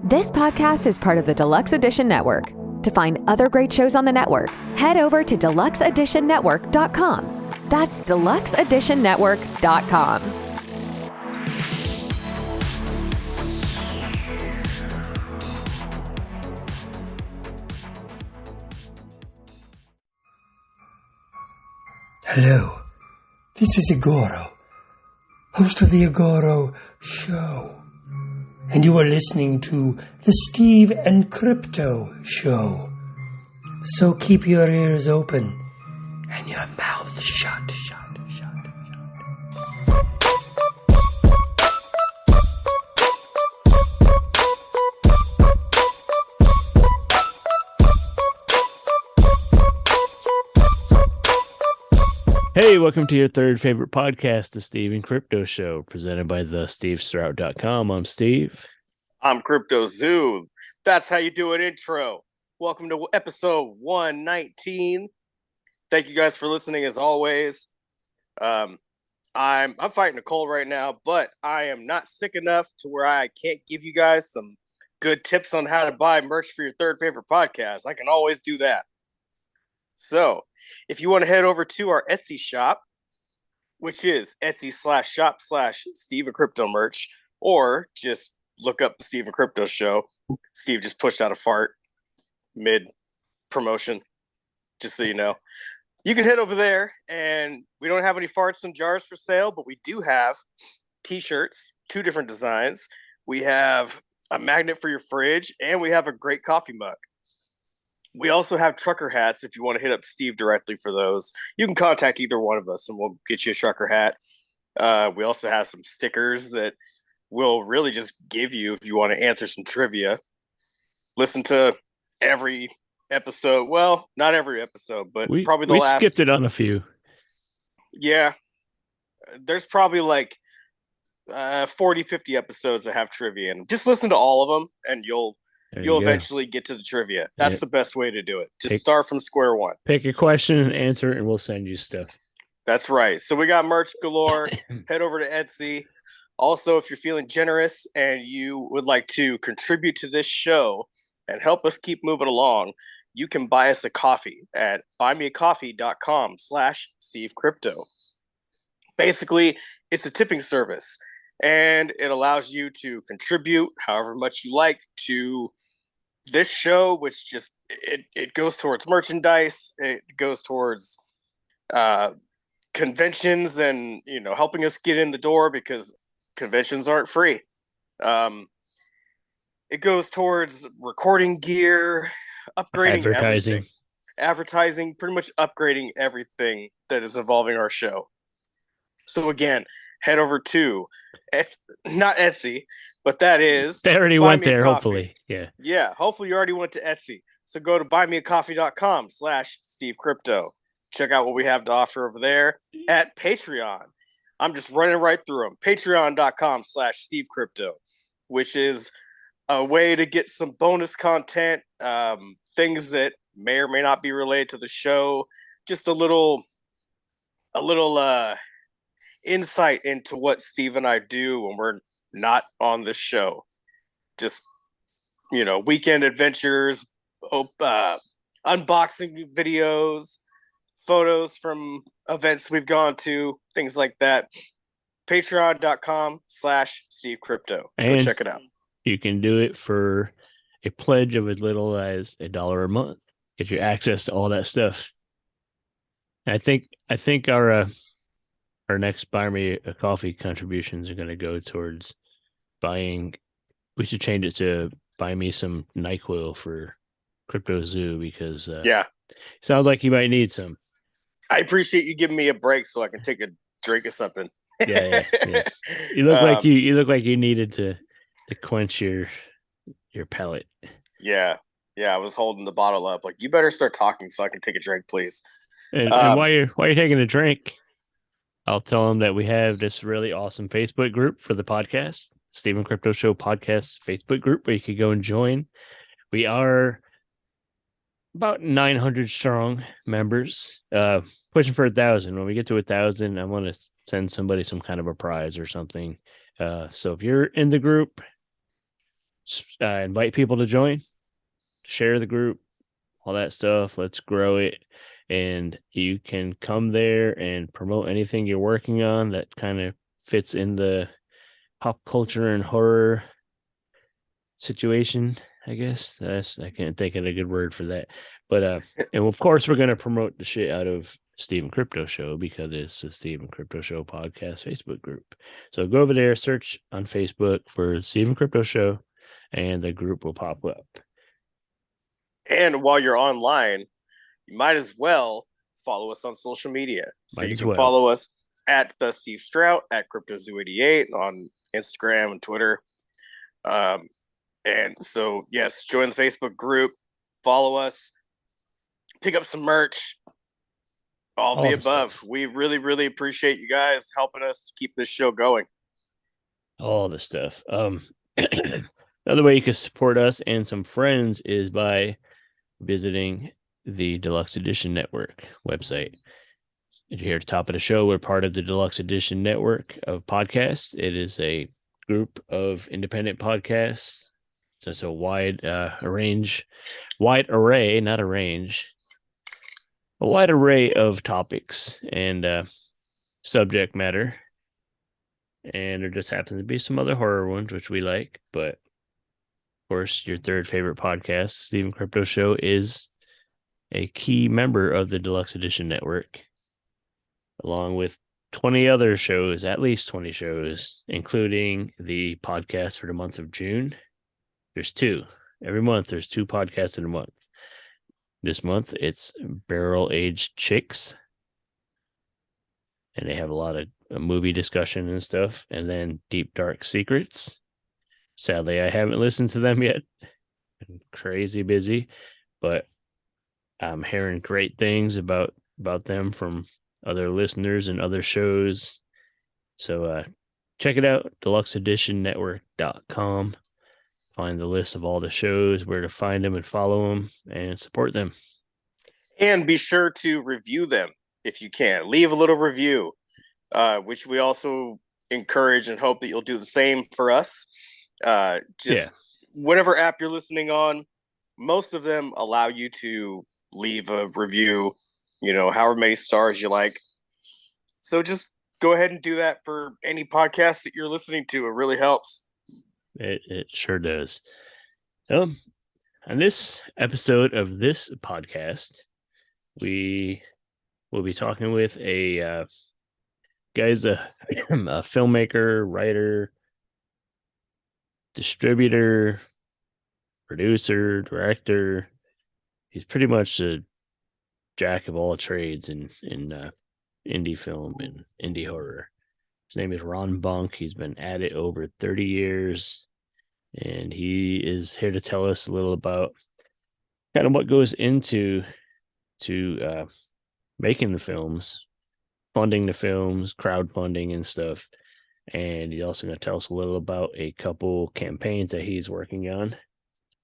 This podcast is part of the Deluxe Edition Network. To find other great shows on the network, head over to deluxeeditionnetwork.com. That's deluxeeditionnetwork.com. Hello, this is Igoro, host of the Igoro Show, and you are listening to the Steve and Crypto Show. So keep your ears open and your mouth shut. Hey, welcome to your third favorite podcast, the Steve and Crypto Show, presented by thestevestrout.com. I'm Steve. I'm Crypto Zoo. That's how you do an intro. Welcome to episode 119. Thank you guys for listening as always. I'm fighting a cold right now, but I am not sick enough to where I can't give you guys some good tips on how to buy merch for your third favorite podcast. I can always do that. So, if you want to head over to our Etsy shop, which is Etsy/shop/Steve and Crypto merch, or just look up the Steve and Crypto Show. Steve just pushed out a fart mid promotion, just so you know. You can head over there, and we don't have any farts and jars for sale, but we do have t-shirts, 2 different designs. We have a magnet for your fridge, and we have a great coffee mug. We also have trucker hats if you want to hit up Steve directly for those. You can contact either one of us and we'll get you a trucker hat. We also have some stickers that we'll really just give you if you want to answer some trivia. Listen to every episode. Well, not every episode, but probably the last. We skipped it on a few. Yeah. There's probably like 40, 50 episodes that have trivia in them. Just listen to all of them and you'll eventually get to the trivia. That's the best way to do it. Just start from square one. Pick a question and answer it, and we'll send you stuff. That's right. So we got merch galore. Head over to Etsy. Also, if you're feeling generous and you would like to contribute to this show and help us keep moving along, you can buy us a coffee at buymeacoffee.com/SteveCrypto. Basically, it's a tipping service, and it allows you to contribute however much you like to this show, which just it goes towards merchandise, it goes towards conventions, and helping us get in the door because conventions aren't free. It goes towards recording gear, upgrading advertising, pretty much upgrading everything that is involving our show. So again, head over to not Etsy, but that is they already went there. Hopefully, yeah. Hopefully, you already went to Etsy. So go to buymeacoffee.com/SteveCrypto. Check out what we have to offer over there at Patreon. I'm just running right through them. Patreon.com/SteveCrypto, which is a way to get some bonus content, things that may or may not be related to the show. Just a little insight into what Steve and I do when we're not on the show. Just weekend adventures, unboxing videos, photos from events we've gone to, things like that. Patreon.com/SteveCrypto. Go check it out. You can do it for a pledge of as little as $1 a month. Get you access to all that stuff. And I think our next Buy Me a Coffee contributions are going to go towards buying. We should change it to buy me some NyQuil for Crypto Zoo because sounds like you might need some. I appreciate you giving me a break so I can take a drink of something. Yeah. You look like you needed to quench your palate. Yeah. I was holding the bottle up. Like, you better start talking so I can take a drink, please. And while you're taking a drink, I'll tell them that we have this really awesome Facebook group for the podcast, Steve and Crypto Show Podcast Facebook group, where you could go and join. We are about 900 strong members, pushing for 1,000. When we get to 1,000, I want to send somebody some kind of a prize or something. So if you're in the group, invite people to join, share the group, all that stuff. Let's grow it. And you can come there and promote anything you're working on that kind of fits in the pop culture and horror situation, I guess. I can't think of a good word for that. But and of course we're gonna promote the shit out of Stephen Crypto Show because it's the Stephen Crypto Show podcast Facebook group. So go over there, search on Facebook for Stephen Crypto Show, and the group will pop up. And while you're online, you might as well follow us on social media. So you can follow us at the Steve Strout, at CryptoZoo88 on Instagram and Twitter. And so, yes, join the Facebook group, follow us, pick up some merch, all the above. Stuff. We really, really appreciate you guys helping us keep this show going. All the stuff. Another way you can support us and some friends is by visiting the Deluxe Edition Network website. If you hear at the top of the show, we're part of the Deluxe Edition Network of podcasts. It is a group of independent podcasts. So it's a wide array of topics and subject matter. And there just happens to be some other horror ones, which we like. But of course, your third favorite podcast, Stephen Crypto Show, is a key member of the Deluxe Edition Network, along with 20 other shows, at least 20 shows, including the podcast for the month of June. There's 2. Every month, there's 2 podcasts in a month. This month, it's Barrel Aged Chicks. And they have a lot of movie discussion and stuff. And then Deep Dark Secrets. Sadly, I haven't listened to them yet. I'm crazy busy. But I'm hearing great things about them from other listeners and other shows. So check it out, deluxeeditionnetwork.com. Find the list of all the shows, where to find them and follow them and support them. And be sure to review them if you can. Leave a little review, which we also encourage and hope that you'll do the same for us. Whatever app you're listening on, most of them allow you to leave a review, however many stars you like. So just go ahead and do that for any podcast that you're listening to. It really helps. It sure does. On this episode of this podcast, we will be talking with a guy's a filmmaker, writer, distributor, producer, director. He's pretty much a jack of all trades in indie film and indie horror. His name is Ron Bonk. He's been at it over 30 years, and he is here to tell us a little about kind of what goes into making the films, funding the films, crowdfunding and stuff. And he's also going to tell us a little about a couple campaigns that he's working on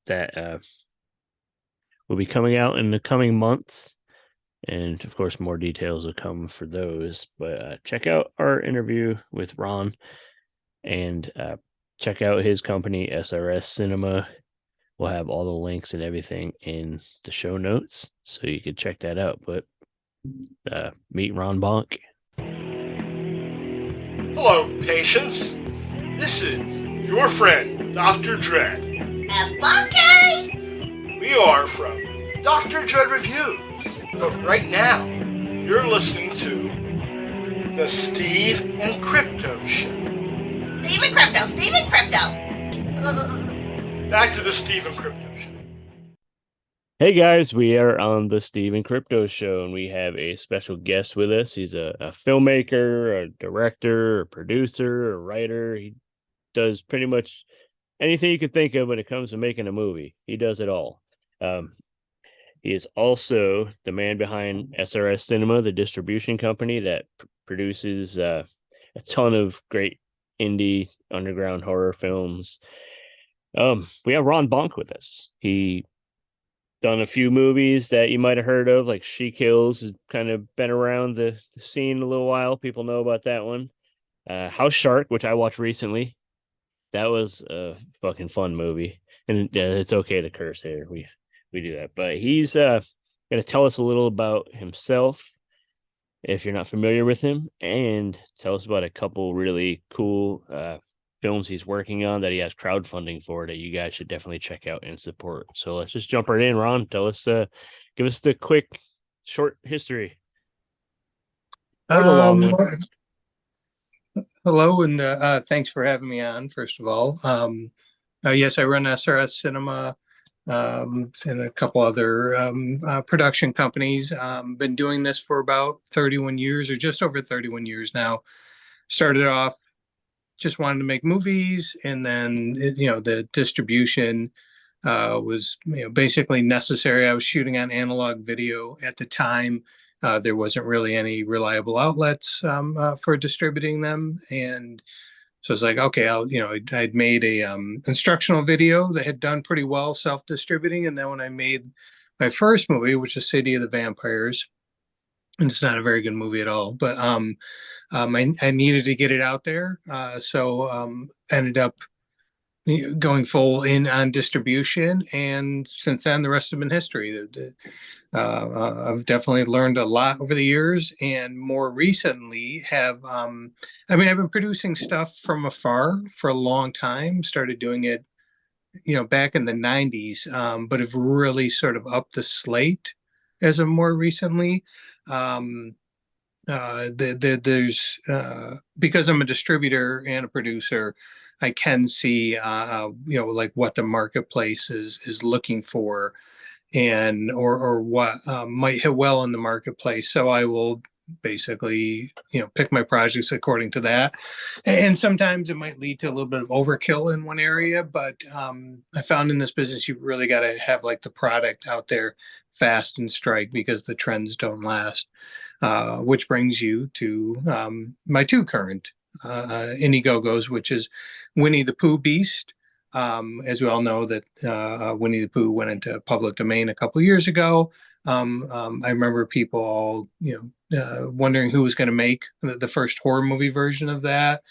that will be coming out in the coming months. And of course, more details will come for those. But check out our interview with Ron, and check out his company, SRS Cinema. We'll have all the links and everything in the show notes, so you can check that out. But meet Ron Bonk. Hello, patients. This is your friend, Dr. Dread. Bonky! We are from Dr. Dread Reviews. Right now, you're listening to the Steve and Crypto Show. Steve and Crypto. Back to the Steve and Crypto Show. Hey guys, we are on the Steve and Crypto Show, and we have a special guest with us. He's a filmmaker, a director, a producer, a writer. He does pretty much anything you could think of when it comes to making a movie. He does it all. He is also the man behind SRS Cinema, the distribution company that produces a ton of great indie underground horror films. We have Ron Bonk with us. He done a few movies that you might have heard of, like She Kills, has kind of been around the scene a little while. People know about that one. House Shark, which I watched recently. that was a fucking fun movie, and it's okay to curse here. We do that, but he's gonna tell us a little about himself if you're not familiar with him, and tell us about a couple really cool films he's working on that he has crowdfunding for that you guys should definitely check out and support. So let's just jump right in. Ron, tell us, give us the quick, short history or the long one. Hello, and thanks for having me on, first of all. Yes, I run SRS Cinema and a couple other production companies. Been doing this for about 31 years, or just over 31 years now. Started off just wanting to make movies, and then the distribution was basically necessary. I was shooting on analog video at the time. There wasn't really any reliable outlets for distributing them, and so it's like, okay, I'd made a instructional video that had done pretty well self-distributing, and then when I made my first movie, which is City of the Vampires, and it's not a very good movie at all, but I needed to get it out there, so ended up going full in on distribution, and since then the rest has been history. I've definitely learned a lot over the years, and more recently I've been producing stuff from afar for a long time. Started doing it back in the 90s, but have really sort of upped the slate as of more recently. There's because I'm a distributor and a producer, I can see like what the marketplace is looking for, and or what might hit well in the marketplace. So I will basically pick my projects according to that, and sometimes it might lead to a little bit of overkill in one area, but I found in this business you really got to have like the product out there fast and strike, because the trends don't last, which brings you to my two current Indiegogos, which is Winnie the Pooh Beast. As we all know, that Winnie the Pooh went into public domain a couple years ago. I remember people all, wondering who was going to make the first horror movie version of that.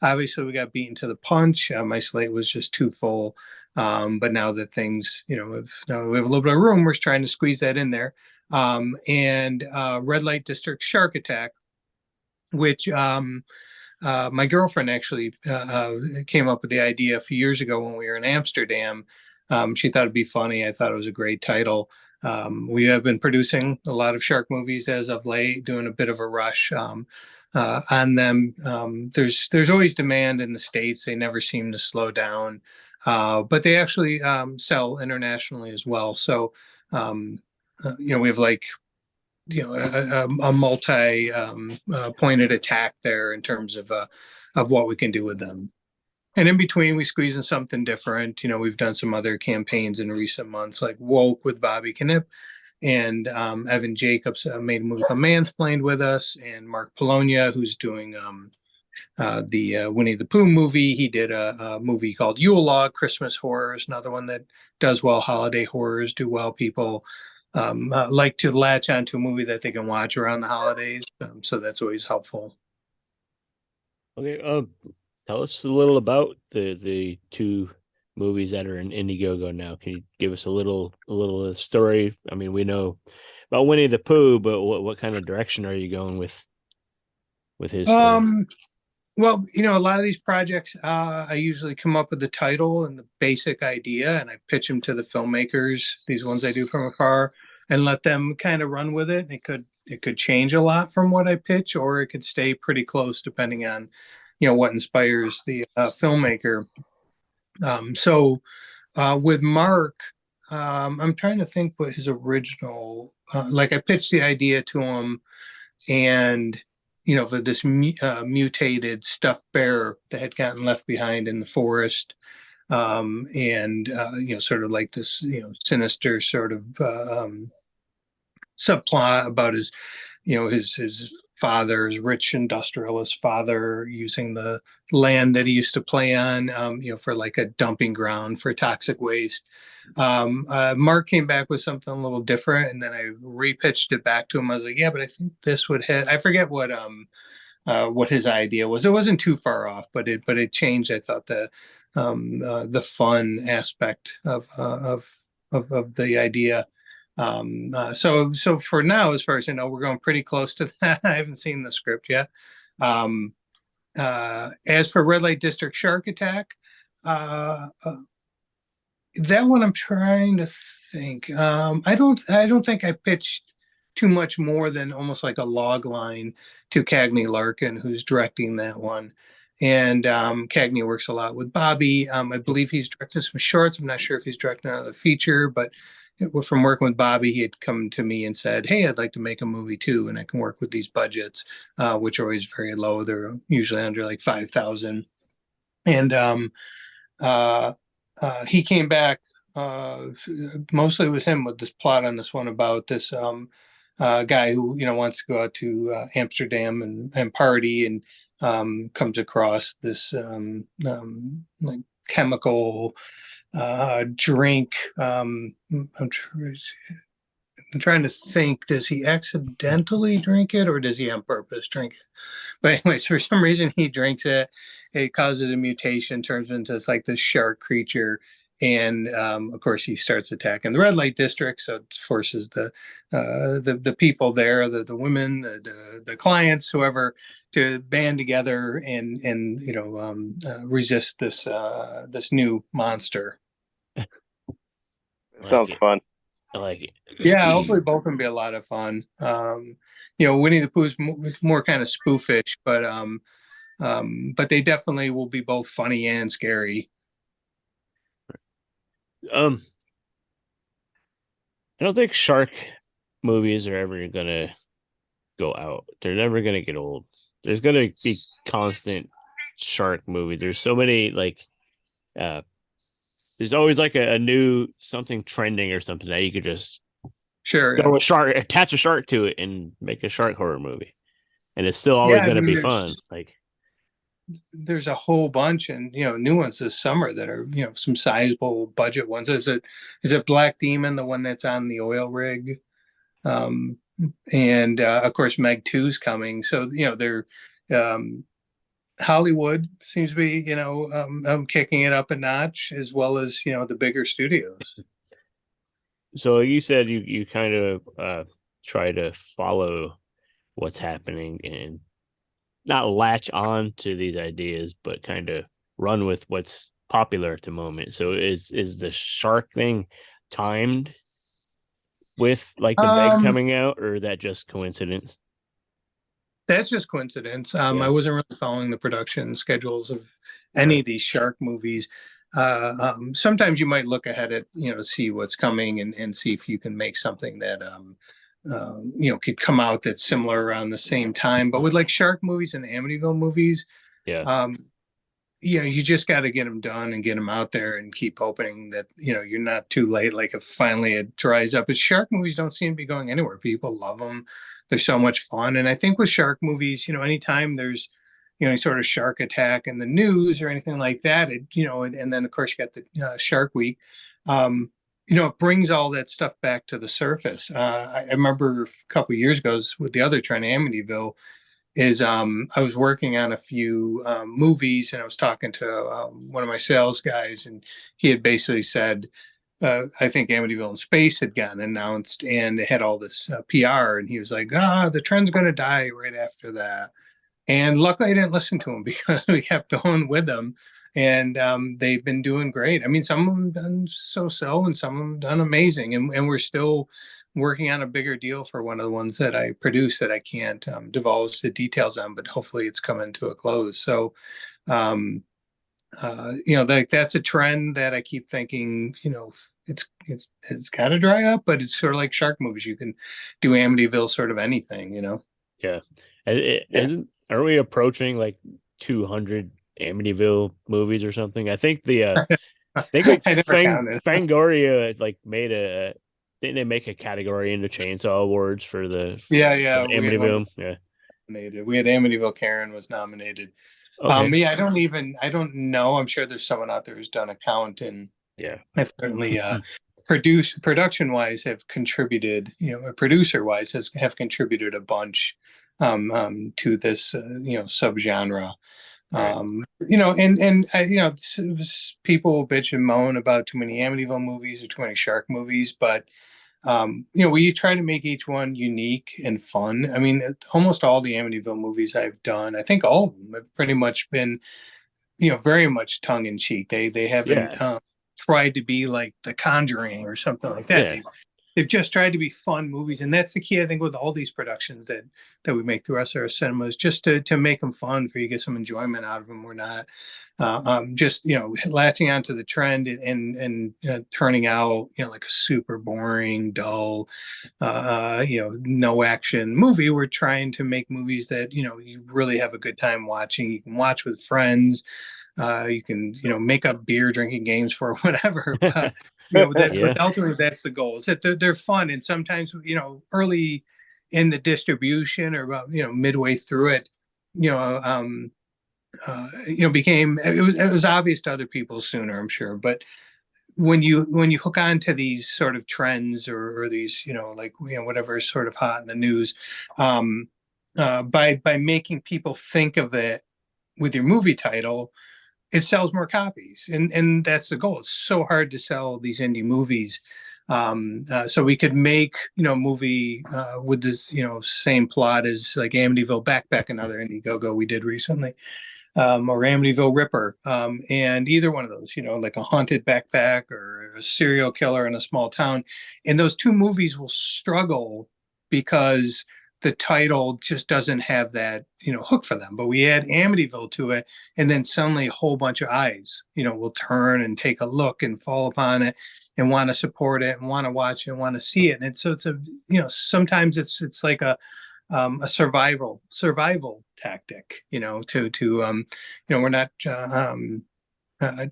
Obviously, we got beaten to the punch. My slate was just too full. But now that things, we have a little bit of room, we're trying to squeeze that in there. And Red Light District Shark Attack, which my girlfriend actually came up with the idea a few years ago when we were in Amsterdam. She thought it'd be funny. I thought it was a great title. We have been producing a lot of shark movies as of late, doing a bit of a rush on them. There's always demand in the States. They never seem to slow down, but they actually sell internationally as well. So, we have like a multi pointed attack there in terms of what we can do with them. And in between, we squeeze in something different. We've done some other campaigns in recent months, like Woke with Bobby Knipp, and Evan Jacobs made a movie called Mansplained with us, and Mark Polonia, who's doing the Winnie the Pooh movie. He did a movie called Yule Log, Christmas Horrors, another one that does well. Holiday horrors do well. People like to latch onto a movie that they can watch around the holidays. So that's always helpful. Okay, tell us a little about the two movies that are in Indiegogo now. Can you give us a little story? I mean, we know about Winnie the Pooh, but what kind of direction are you going with his story? Well, a lot of these projects, I usually come up with the title and the basic idea, and I pitch them to the filmmakers, these ones I do from afar, and let them kind of run with it. It could change a lot from what I pitch, or it could stay pretty close depending on, what inspires the filmmaker. So with Mark, I'm trying to think what his original, like I pitched the idea to him, and for this mutated stuffed bear that had gotten left behind in the forest, and sort of like this sinister sort of subplot about his father's rich industrialist father using the land that he used to play on for like a dumping ground for toxic waste. Mark came back with something a little different, and then I repitched it back to him. I was like, yeah, but I think this would hit. I forget what his idea was. It wasn't too far off, but it changed. I thought the fun aspect of the idea. So for now, as far as I know, we're going pretty close to that. I haven't seen the script yet. As for Red Light District Shark Attack, that one I'm trying to think. I don't think I pitched too much more than almost like a log line to Cagney Larkin, who's directing that one. And Cagney works a lot with Bobby. I believe he's directed some shorts. I'm not sure if he's directing another feature, but from working with Bobby, he had come to me and said, "Hey, I'd like to make a movie too, and I can work with these budgets, which are always very low. They're usually under like 5,000." And uh, he came back mostly with him with this plot on this one about this guy who wants to go out to Amsterdam and party, and comes across this like chemical drink. I'm trying to think, does he accidentally drink it or does he on purpose drink it? But anyways, for some reason he drinks it. It causes a mutation, turns into this shark creature, and of course he starts attacking the red light district. So it forces the people there, the women, the clients, whoever, to band together and resist this new monster. Sounds fun. I like it. Yeah, hopefully both can be a lot of fun. Winnie the Pooh's more kind of spoofish, but they definitely will be both funny and scary. I don't think shark movies are ever gonna go out. They're never gonna get old. There's gonna be constant shark movies. There's so many there's always a new something trending or something that you could just throw a shark, attach a shark to it, and make a shark horror movie, and it's still always going to be fun. There's a whole bunch, and new ones this summer that are some sizable budget ones. Is it Black Demon, the one that's on the oil rig? And of course Meg 2's coming. So they're Hollywood seems to be kicking it up a notch, as well as the bigger studios. So you said you kind of try to follow what's happening and not latch on to these ideas, but kind of run with what's popular at the moment. So is the shark thing timed with the Meg coming out, or is that just coincidence? That's just coincidence. I wasn't really following the production schedules of any of these shark movies. Sometimes you might look ahead at to see what's coming and see if you can make something that could come out that's similar around the same time. But with shark movies and Amityville movies, you just got to get them done and get them out there and keep hoping that you're not too late. If finally it dries up, but shark movies don't seem to be going anywhere. People love them. They're so much fun. And I think with shark movies, anytime there's any sort of shark attack in the news or anything like that, and then of course you got the Shark Week, it brings all that stuff back to the surface. I remember a couple of years ago with the other trend, Amityville, is I was working on a few movies, and I was talking to one of my sales guys, and he had basically said, I think Amityville in Space had gotten announced, and it had all this PR, and he was like, the trend's going to die right after that. And luckily I didn't listen to him, because we kept going with them, and they've been doing great. I mean, some of them done so-so, and some of them done amazing, and we're still working on a bigger deal for one of the ones that I produce that I can't divulge the details on, but hopefully it's coming to a close. So that's a trend that I keep thinking, it's got to dry up, but it's sort of like shark movies. You can do Amityville sort of anything, Yeah. Are we approaching 200 Amityville movies or something? I think Fangoria made didn't they make a category in the Chainsaw Awards for the Amityville? We had Amityville Karen was nominated. Okay. I don't know. I'm sure there's someone out there who's done a count, and I've certainly production wise have contributed, producer wise have contributed a bunch to this subgenre. People bitch and moan about too many Amityville movies or too many shark movies, but we try to make each one unique and fun. I mean, almost all the Amityville movies I've done, I think all of them have pretty much been, very much tongue in cheek. They haven't tried to be like The Conjuring or something like that. Yeah. They've just tried to be fun movies, and that's the key, I think, with all these productions that we make through SRS Cinema, is just to make them fun for you, get some enjoyment out of them. We're not just latching onto the trend and turning out like a super boring, dull, no action movie. We're trying to make movies that you really have a good time watching. You can watch with friends. You can make up beer drinking games for whatever. But, but ultimately that's the goal, is that they're fun. And sometimes early in the distribution, or about midway through it, became, it was obvious to other people sooner, I'm sure. But when you hook on to these sort of trends, or these whatever is sort of hot in the news, by making people think of it with your movie title, it sells more copies, and that's the goal. It's so hard to sell these indie movies, so we could make movie with this same plot as like Amityville Backpack, another Indiegogo we did recently, or Amityville Ripper, and either one of those, like a haunted backpack or a serial killer in a small town, and those two movies will struggle because the title just doesn't have that hook for them. But we add Amityville to it, and then suddenly a whole bunch of eyes will turn and take a look and fall upon it and want to support it and want to watch it and want to see it. And so it's a sometimes it's like a survival tactic, we're not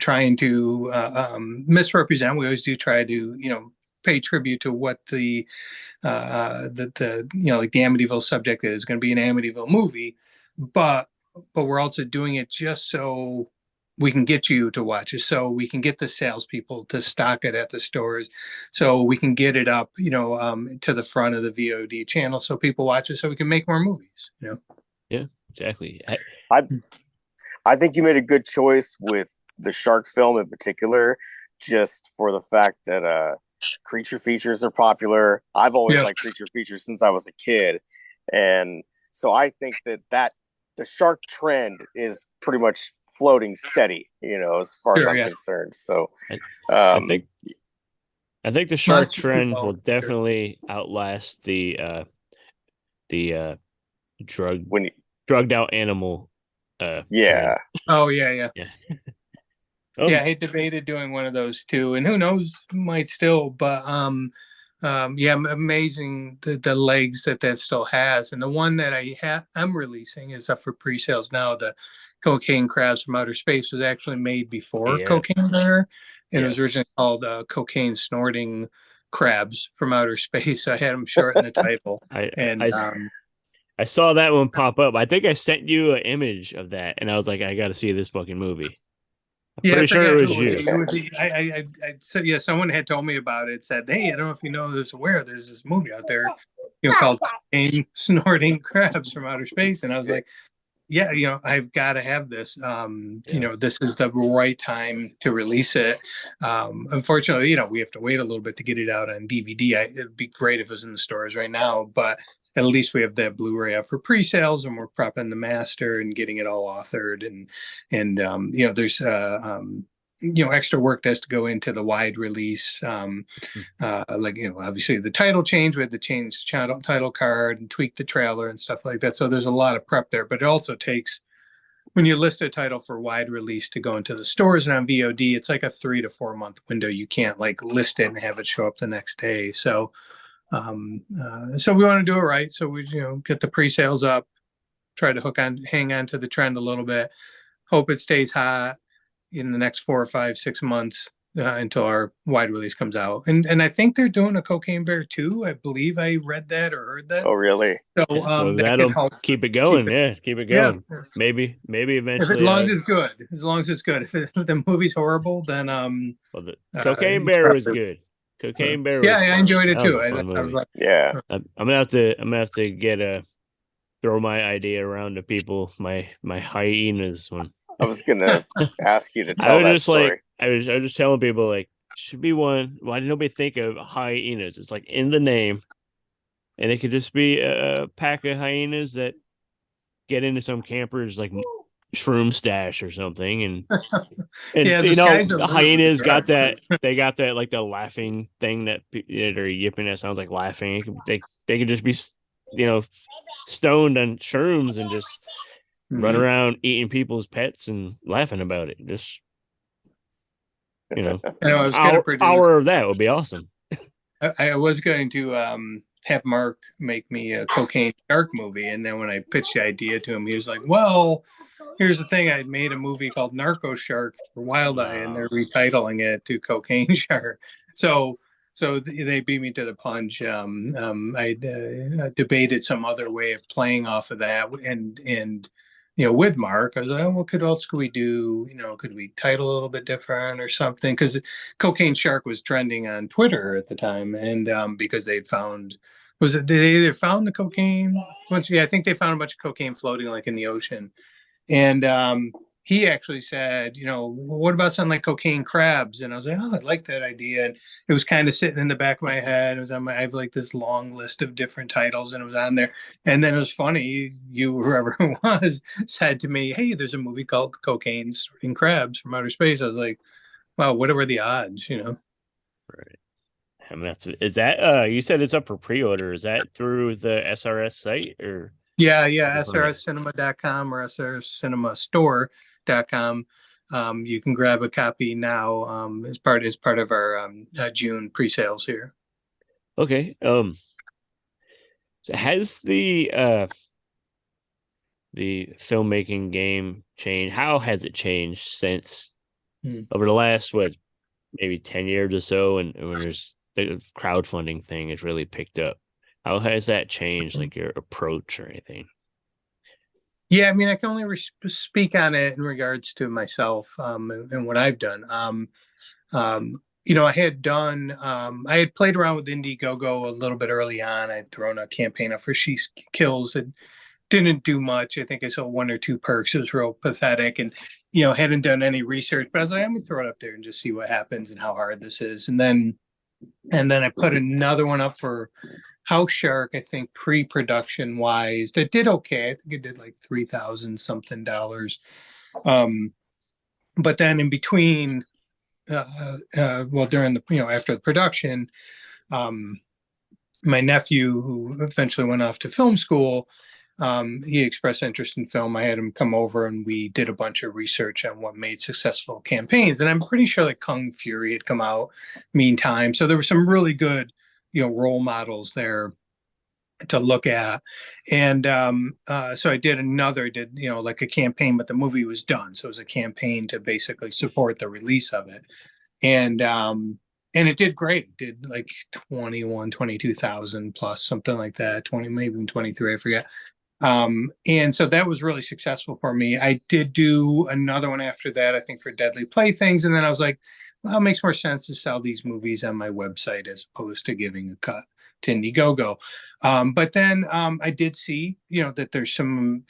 trying to misrepresent. We always do try to pay tribute to what the like the Amityville subject is going to be an Amityville movie, but we're also doing it just so we can get you to watch it, so we can get the salespeople to stock it at the stores, so we can get it up to the front of the VOD channel so people watch it, so we can make more movies. Yeah, exactly. I think you made a good choice with the shark film in particular, just for the fact that creature features are popular. I've always liked creature features since I was a kid, and so I think that the shark trend is pretty much floating steady, as far as I'm concerned. So I think the shark trend will definitely outlast the drugged out animal. Yeah. Oh yeah. Yeah, I debated doing one of those too, and who knows, might still. But amazing the legs that still has. And the one that I'm releasing is up for pre-sales now. The Cocaine Crabs from Outer Space was actually made before Cocaine Bear, and it was originally called Cocaine Snorting Crabs from Outer Space. I had them shorten the title. I saw that one pop up. I think I sent you an image of that, and I was like, I got to see this fucking movie. Pretty sure it was you. I said, someone had told me about it. Said, hey, I don't know if there's this movie out there, called Cocaine Snorting Crabs from Outer Space. And I was like, I've got to have this. This is the right time to release it. Unfortunately, we have to wait a little bit to get it out on DVD. It'd be great if it was in the stores right now, but at least we have that Blu-ray up for pre-sales, and we're prepping the master and getting it all authored, and there's extra work that has to go into the wide release. Obviously the title change, we had to change the title card and tweak the trailer and stuff like that. So there's a lot of prep there, but it also takes, when you list a title for wide release to go into the stores and on VOD, it's like a 3 to 4 month window. You can't list it and have it show up the next day. So so we want to do it right. So we, get the pre-sales up, try to hang on to the trend a little bit, hope it stays hot in the next 4 or 5, 6 months until our wide release comes out. And I think they're doing a Cocaine Bear 2. I believe I read that or heard that. Oh, really? So that'll keep it going. Keep it going. Yeah. Maybe eventually. As long as it's good. As long as it's good. If the movie's horrible, then the Cocaine Bear was good. Cocaine Bear. I enjoyed it too. I'm gonna have to get throw my idea around to people. My hyenas one. I was gonna ask you to I tell was that just story. like I was just telling people like should be one. Why did nobody think of hyenas? It's like in the name, and it could just be a pack of hyenas that get into some camper's like shroom stash or something, and Yeah, the you know sky's the the limit with the hyenas got drugs. that they got that like the laughing thing that are yipping that sounds like laughing. They could just be stoned on shrooms and just run Mhm. around eating people's pets and laughing about it. Just I know I was going to produce. hour of that would be awesome. I was going to have Mark make me a cocaine shark movie, and then when I pitched the idea to him, he was like, "Well, here's the thing: I made a movie called Narco Shark for Wild Eye, and they're retitling it to Cocaine Shark." So, they beat me to the punch. I debated some other way of playing off of that, and with Mark, I was like, "Oh, what else could we do? Could we title a little bit different or something?" Because Cocaine Shark was trending on Twitter at the time, and because they'd found they either found the cocaine? Yeah, I think they found a bunch of cocaine floating like in the ocean, and he actually said, what about something like cocaine crabs? And I was like, oh, I like that idea. And it was kind of sitting in the back of my head. It was I have like this long list of different titles, and it was on there. And then it was funny, whoever it was, said to me, hey, there's a movie called Cocaine and Crabs from Outer Space. I was like, wow, what are the odds? Right. I mean, is that you said it's up for pre-order. Is that through the SRS site or Yeah, SRScinema.com or SRScinemastore.com. You can grab a copy now as part of our June pre-sales here. okay. So has the filmmaking game changed? How has it changed since over the last maybe 10 years or so, and when there's the crowdfunding thing has really picked up? How has that changed, like your approach or anything? Yeah, I mean, I can only speak on it in regards to myself and what I've done. I had played around with Indiegogo a little bit early on. I'd thrown a campaign up for She Kills. It didn't do much. I think I saw one or two perks. It was real pathetic, and hadn't done any research. But I was like, I'm gonna throw it up there and just see what happens and how hard this is. And then I put another one up for House Shark, I think pre-production wise, that did okay. I think it did like $3,000 something dollars. But then in between, during the after the production, my nephew, who eventually went off to film school, he expressed interest in film. I had him come over and we did a bunch of research on what made successful campaigns. And I'm pretty sure like Kung Fury had come out meantime. So there were some really good, role models there to look at. And so I did like a campaign, but the movie was done. So it was a campaign to basically support the release of it. And it did great. It did like 22,000 plus, something like that, 20, maybe even 23, I forget. And so that was really successful for me. I did do another one after that, I think for Deadly Playthings. And then I was like, well, it makes more sense to sell these movies on my website as opposed to giving a cut to Indiegogo. But then I did see, that there's some,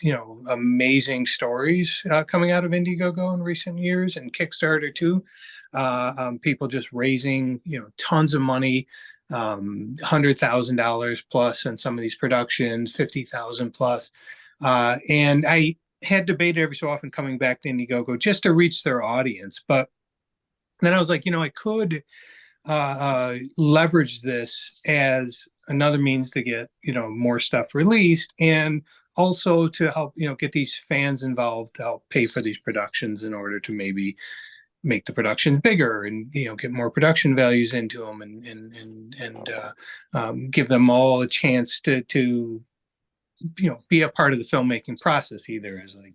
amazing stories coming out of Indiegogo in recent years, and Kickstarter too. People just raising, tons of money, $100,000 plus in some of these productions, 50,000 plus. And I had debated every so often coming back to Indiegogo just to reach their audience. But then I was like, I could leverage this as another means to get, more stuff released, and also to help, get these fans involved to help pay for these productions in order to maybe make the production bigger and get more production values into them, and give them all a chance to be a part of the filmmaking process, either as like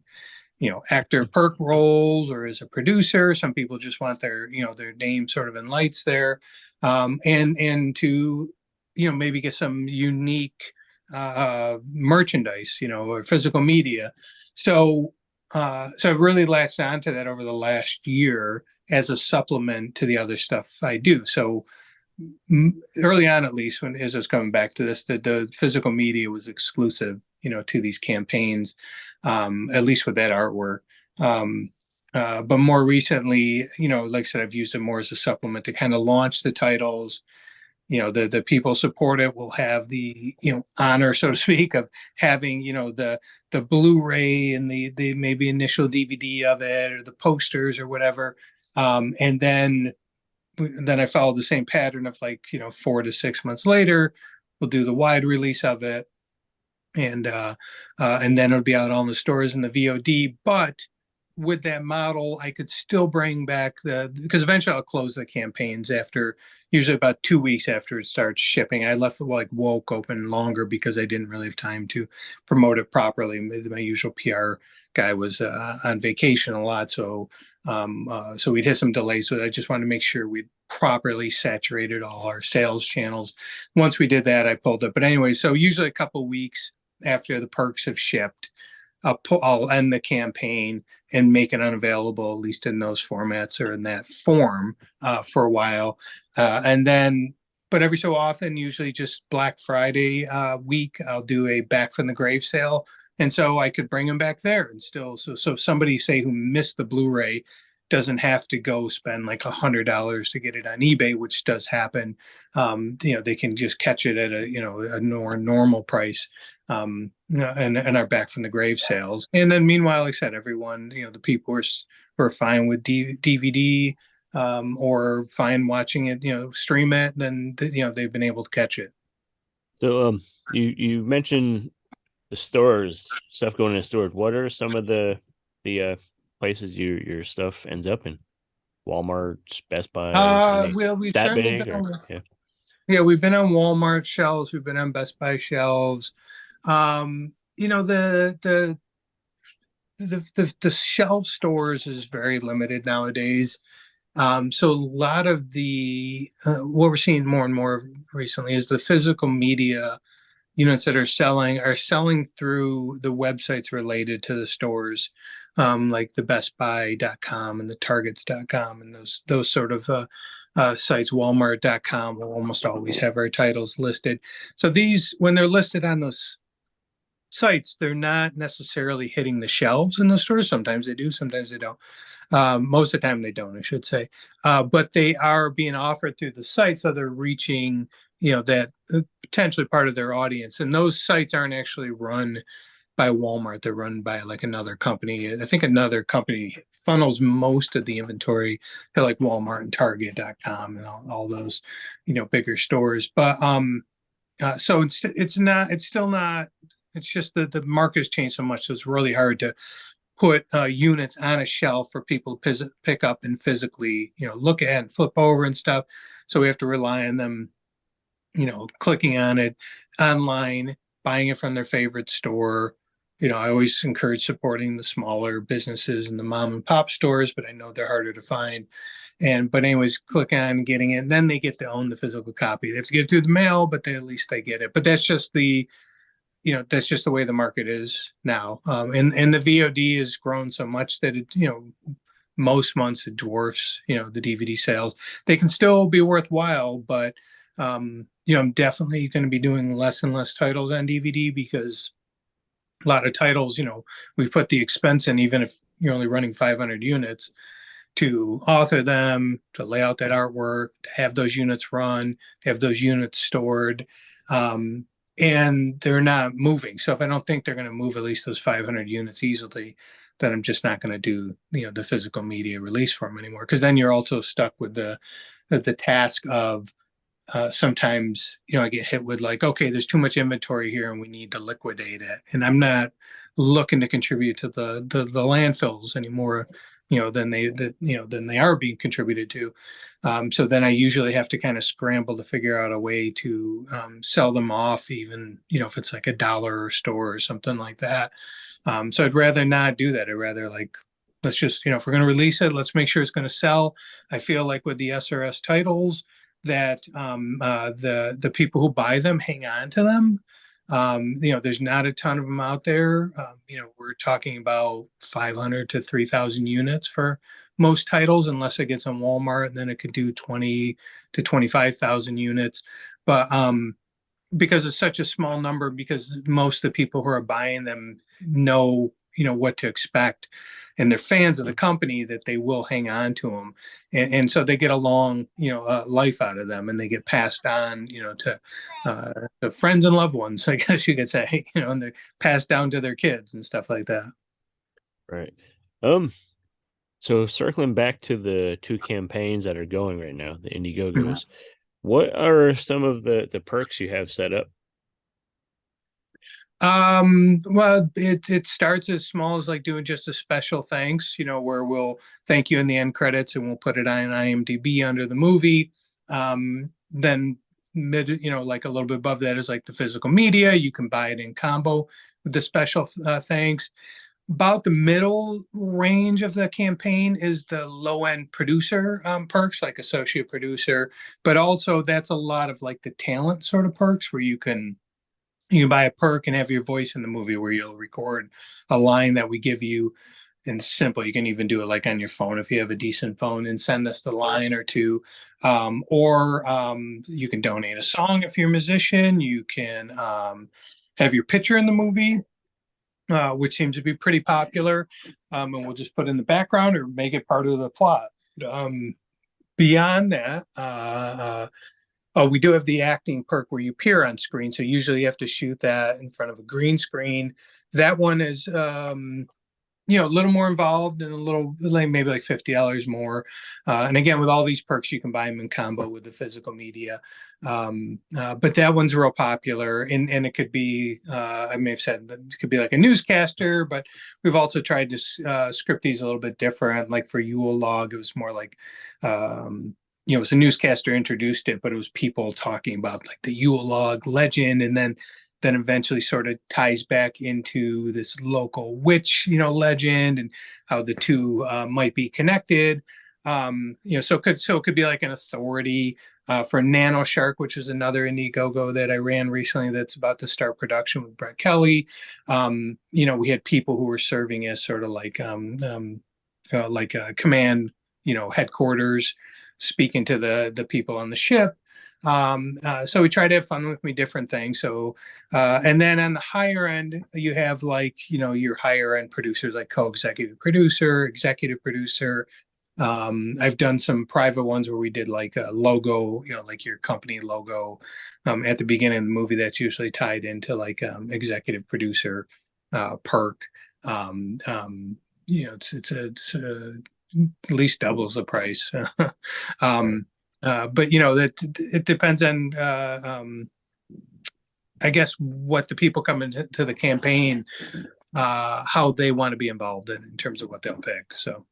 actor perk roles or as a producer. Some people just want their their name sort of in lights there, and to maybe get some unique merchandise, or physical media. So I've really latched onto that over the last year as a supplement to the other stuff I do. So early on, at least, as I was coming back to this, the physical media was exclusive, to these campaigns, at least with that artwork. But more recently, like I said, I've used it more as a supplement to kind of launch the titles. The people support it will have the honor, so to speak, of having the Blu-ray and the maybe initial DVD of it, or the posters or whatever, and then I follow the same pattern of 4 to 6 months later, we'll do the wide release of it, and then it'll be out on the stores in the VOD. But with that model, I could still bring back because eventually I'll close the campaigns after usually about 2 weeks after it starts shipping. I left Woke open longer because I didn't really have time to promote it properly. My usual PR guy was on vacation a lot, so we'd hit some delays. So I just wanted to make sure we'd properly saturated all our sales channels. Once we did that, I pulled it. But anyway, so usually a couple weeks after the perks have shipped, I'll end the campaign and make it unavailable, at least in those formats or in that form, for a while. And then, but every so often, usually just Black Friday week, I'll do a back from the grave sale. And so I could bring them back there and still, so somebody, say, who missed the Blu-ray doesn't have to go spend like $100 to get it on eBay, which does happen. They can just catch it at a more normal price, and are back from the grave sales. And then meanwhile, like I said, everyone, the people who are fine with DVD, or fine watching it, stream it, then they've been able to catch it. So you mentioned the stores, stuff going in stores. What are some of the places your stuff ends up in? Walmart's, Best Buy. Well, we've that certainly big? been we've been on Walmart shelves, we've been on Best Buy shelves. The shelf stores is very limited nowadays. So a lot of the what we're seeing more and more recently is the physical media units that are selling through the websites related to the stores, like the bestbuy.com and the targets.com and those sort of sites. Walmart.com will almost always have our titles listed. So these, when they're listed on those sites, they're not necessarily hitting the shelves in the stores. Sometimes they do, sometimes they don't. Most of the time they don't, I should say. But they are being offered through the site, so they're reaching that potentially part of their audience. And those sites aren't actually run by Walmart. They're run by like another company. I think another company funnels most of the inventory to like Walmart and Target.com and all those bigger stores. But so it's still not. It's just that the market's changed so much, so it's really hard to put units on a shelf for people to pick up and physically look at and flip over and stuff. So we have to rely on them clicking on it online, buying it from their favorite store. I always encourage supporting the smaller businesses and the mom and pop stores, but I know they're harder to find. But anyways, click on getting it, and then they get to own the physical copy. They have to get it through the mail, but at least they get it. But that's just the way the market is now. And the VOD has grown so much that it, most months it dwarfs, the DVD sales. They can still be worthwhile, but I'm definitely going to be doing less and less titles on DVD, because a lot of titles, we put the expense in, even if you're only running 500 units, to author them, to lay out that artwork, to have those units run, to have those units stored. And they're not moving. So if I don't think they're going to move at least those 500 units easily, then I'm just not going to do, the physical media release for them anymore. Because then you're also stuck with the task of sometimes, I get hit with like, okay, there's too much inventory here and we need to liquidate it. And I'm not looking to contribute to the landfills anymore, than they are being contributed to. So then I usually have to kind of scramble to figure out a way to sell them off, even, if it's like $1 store or something like that. So I'd rather not do that. I'd rather let's just, if we're going to release it, let's make sure it's going to sell. I feel like with the SRS titles that the people who buy them hang on to them. There's not a ton of them out there. We're talking about 500 to 3,000 units for most titles, unless it gets on Walmart, and then it could do 20 to 25,000 units. But because it's such a small number, because most of the people who are buying them know, what to expect, and they're fans of the company, that they will hang on to them, and so they get a long, life out of them, and they get passed on, to friends and loved ones, I guess you could say, and they're passed down to their kids and stuff like that. Right. So circling back to the two campaigns that are going right now, the Indiegogos, what are some of the perks you have set up? Well, it starts as small as like doing just a special thanks, where we'll thank you in the end credits, and we'll put it on IMDb under the movie. Then like a little bit above that is like the physical media. You can buy it in combo with the special thanks. About the middle range of the campaign is the low end producer perks, like associate producer, but also that's a lot of like the talent sort of perks, where you can buy a perk and have your voice in the movie, where you'll record a line that we give you. And simple, you can even do it like on your phone if you have a decent phone, and send us the line or two. Or you can donate a song if you're a musician. You can have your picture in the movie, which seems to be pretty popular. And we'll just put in the background or make it part of the plot. Beyond that, we do have the acting perk, where you appear on screen. So usually you have to shoot that in front of a green screen. That one is, a little more involved, and a little, like maybe like $50 more. And again, with all these perks, you can buy them in combo with the physical media. But that one's real popular, and it could be, I may have said, that it could be like a newscaster, but we've also tried to script these a little bit different. Like for Yule Log, it was more like, it was a newscaster introduced it, but it was people talking about like the Yule Log legend, and then eventually sort of ties back into this local witch, legend, and how the two might be connected. So it could be like an authority for Nano Shark, which is another Indiegogo that I ran recently that's about to start production with Brett Kelly. We had people who were serving as sort of like a command, headquarters, speaking to the people on the ship. So we try to have fun with different things. So, and then on the higher end, you have like, your higher end producers, like co-executive producer, executive producer. I've done some private ones where we did like a logo, like your company logo, at the beginning of the movie. That's usually tied into like, executive producer, perk. It's at least doubles the price. But that it depends on, I guess, what the people come into the campaign, how they want to be involved in terms of what they'll pick. So,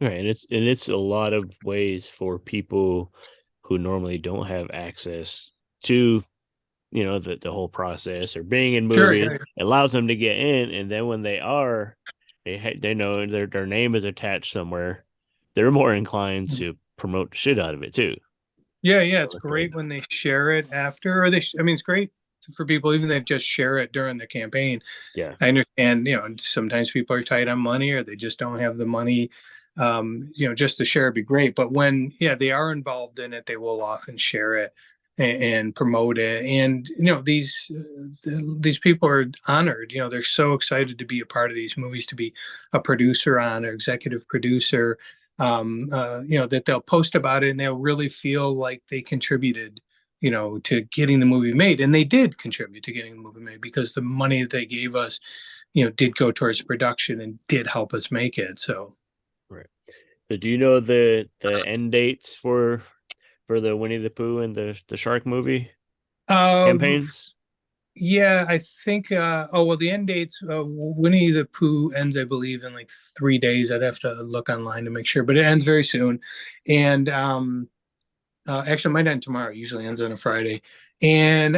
right, and it's a lot of ways for people who normally don't have access to, the whole process or being in movies. Sure, yeah. It allows them to get in, and then when they are, they know their name is attached somewhere. They're more inclined to promote the shit out of it too. Yeah, it's great when they share it after, or it's great for people, even if they just share it during the campaign. Yeah, I understand, sometimes people are tight on money, or they just don't have the money, just to share it'd be great. But when, they are involved in it, they will often share it and promote it. And, these people are honored, they're so excited to be a part of these movies, to be a producer on, or executive producer. That they'll post about it, and they'll really feel like they contributed, to getting the movie made. And they did contribute to getting the movie made, because the money that they gave us, did go towards production and did help us make it. So, right. So do you know the end dates for the Winnie the Pooh and the Shark movie campaigns? Yeah, I think, the end dates, Winnie the Pooh ends, I believe, in like 3 days. I'd have to look online to make sure, but it ends very soon. And actually, it might end tomorrow. It usually ends on a Friday. And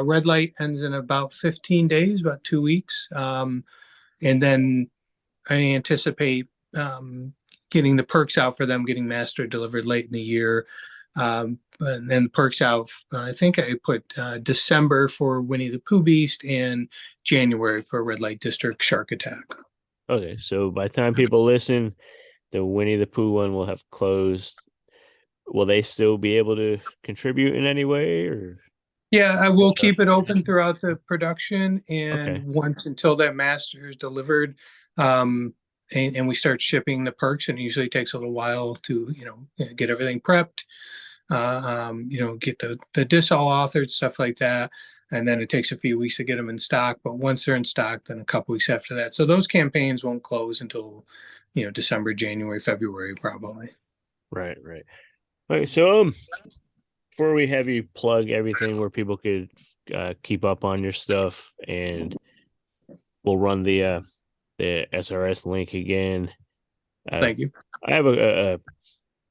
Red Light ends in about 15 days, about 2 weeks. And then I anticipate getting the perks out for them, getting mastered, delivered late in the year. And then perks out, I think I put December for Winnie the Pooh Beast, and January for Red Light District Shark Attack. Okay, so by the time people listen, the Winnie the Pooh one will have closed. Will they still be able to contribute in any way, or? Yeah, I will keep it open throughout the production, and Okay. once until that master is delivered, and we start shipping the perks, and it usually takes a little while to get everything prepped, get the disc all authored, stuff like that, and then it takes a few weeks to get them in stock. But once they're in stock, then a couple weeks after that. So those campaigns won't close until December, January, February, probably. Right, right. All right, so before we have you plug everything where people could keep up on your stuff, and we'll run the SRS link again. Thank you. I have a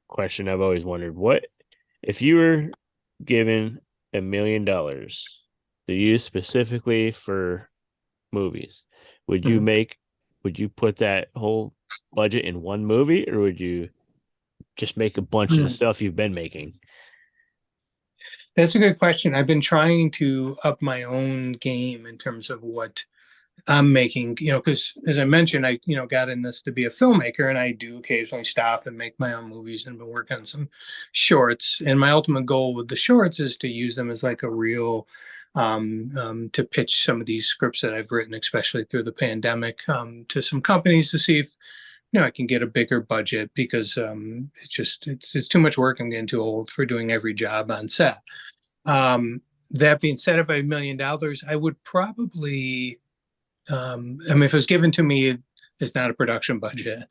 question I've always wondered. What if you were given $1 million to use specifically for movies? Would you put that whole budget in one movie, or would you just make a bunch of the stuff you've been making? That's a good question. I've been trying to up my own game in terms of what I'm making, because as I mentioned, I, got in this to be a filmmaker, and I do occasionally stop and make my own movies and been working on some shorts. And my ultimate goal with the shorts is to use them as like a real, to pitch some of these scripts that I've written, especially through the pandemic, to some companies to see if, I can get a bigger budget, because it's too much work. I'm getting too old for doing every job on set. That being said, if I had $1 million, I would probably, if it was given to me, it's not a production budget,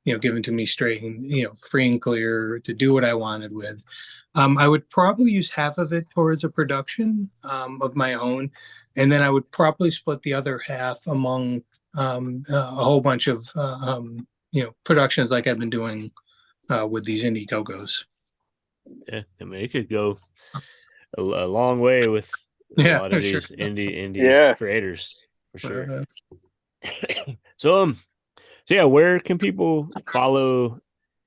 given to me straight and, free and clear to do what I wanted with. I would probably use half of it towards a production of my own. And then I would probably split the other half among a whole bunch of, productions like I've been doing with these Indiegogos. Yeah, I mean, it could go a long way with a lot of these indie creators, for sure. So yeah, where can people follow